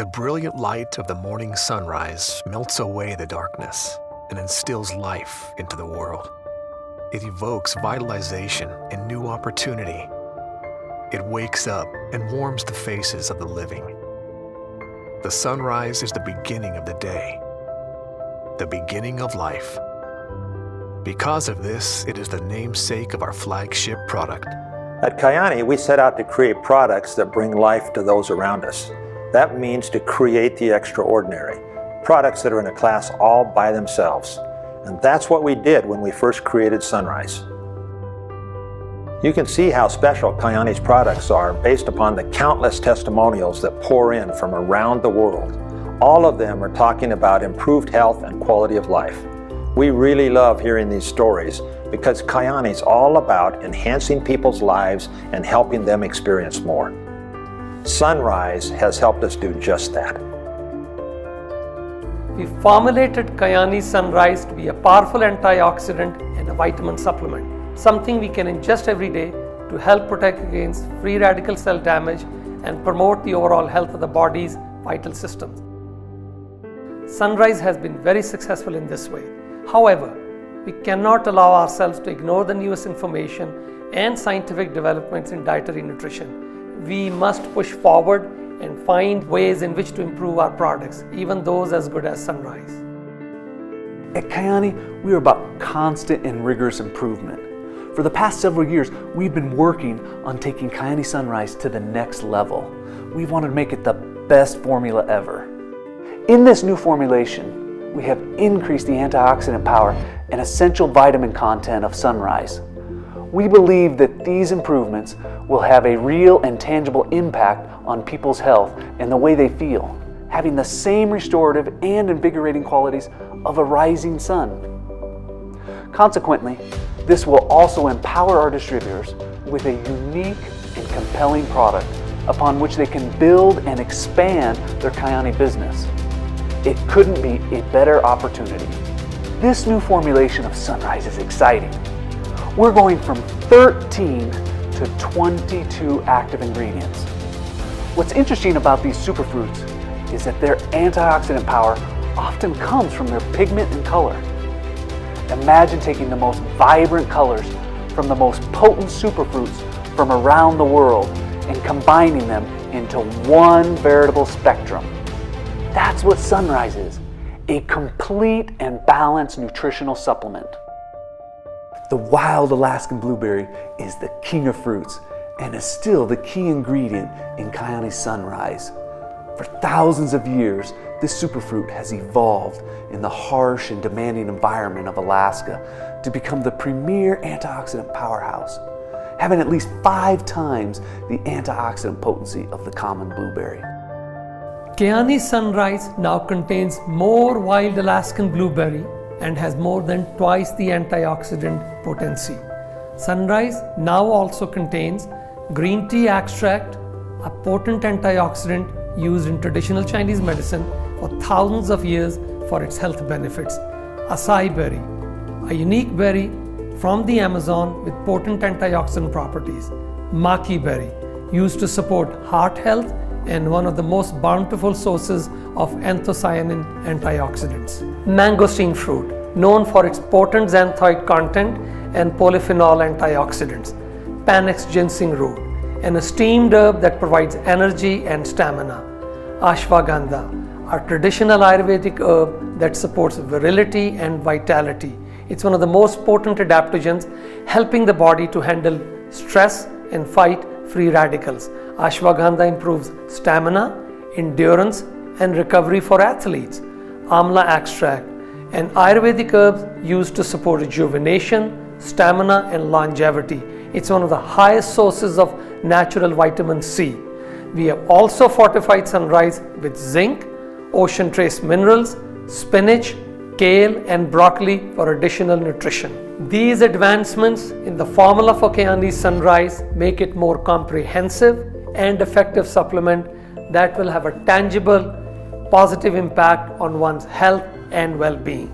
The brilliant light of the morning sunrise melts away the darkness and instills life into the world. It evokes vitalization and new opportunity. It wakes up and warms the faces of the living. The sunrise is the beginning of the day, the beginning of life. Because of this, it is the namesake of our flagship product. At Kyani, we set out to create products that bring life to those around us. That means to create the extraordinary, products that are in a class all by themselves. And that's what we did when we first created Sunrise. You can see how special Kyani's products are based upon the countless testimonials that pour in from around the world. All of them are talking about improved health and quality of life. We really love hearing these stories because Kyani is all about enhancing people's lives and helping them experience more. Sunrise has helped us do just that. We formulated Kyani Sunrise to be a powerful antioxidant and a vitamin supplement, something we can ingest every day to help protect against free radical cell damage and promote the overall health of the body's vital systems. Sunrise has been very successful in this way. However, we cannot allow ourselves to ignore the newest information and scientific developments in dietary nutrition. We must push forward and find ways in which to improve our products, even those as good as Sunrise. At Kyani, we are about constant and rigorous improvement. For the past several years, we've been working on taking Kyani Sunrise to the next level. We wanted to make it the best formula ever. In this new formulation, we have increased the antioxidant power and essential vitamin content of Sunrise. We believe that these improvements will have a real and tangible impact on people's health and the way they feel, having the same restorative and invigorating qualities of a rising sun. Consequently, this will also empower our distributors with a unique and compelling product upon which they can build and expand their Kyani business. It couldn't be a better opportunity. This new formulation of Sunrise is exciting. We're going from 13 to 22 active ingredients. What's interesting about these superfruits is that their antioxidant power often comes from their pigment and color. Imagine taking the most vibrant colors from the most potent superfruits from around the world and combining them into one veritable spectrum. That's what Sunrise is, a complete and balanced nutritional supplement. The wild Alaskan blueberry is the king of fruits and is still the key ingredient in Kyani Sunrise. For thousands of years, this superfruit has evolved in the harsh and demanding environment of Alaska to become the premier antioxidant powerhouse, having at least 5 times the antioxidant potency of the common blueberry. Kyani Sunrise now contains more wild Alaskan blueberry and has more than twice the antioxidant potency. Sunrise now also contains green tea extract, a potent antioxidant used in traditional Chinese medicine for thousands of years for its health benefits. Acai berry, a unique berry from the Amazon with potent antioxidant properties. Maqui berry, used to support heart health and one of the most bountiful sources of anthocyanin antioxidants. Mangosteen fruit, known for its potent xanthoid content and polyphenol antioxidants. Panax ginseng root, an esteemed herb that provides energy and stamina. Ashwagandha, a traditional Ayurvedic herb that supports virility and vitality. It's one of the most potent adaptogens, helping the body to handle stress and fight free radicals. Ashwagandha improves stamina, endurance, and recovery for athletes. Amla extract, an Ayurvedic herb used to support rejuvenation, stamina, and longevity. It's one of the highest sources of natural vitamin C. We have also fortified Sunrise with zinc, ocean trace minerals, spinach, kale, and broccoli for additional nutrition. These advancements in the formula for Kyani Sunrise make it more comprehensive and effective supplement that will have a tangible, positive impact on one's health and well-being.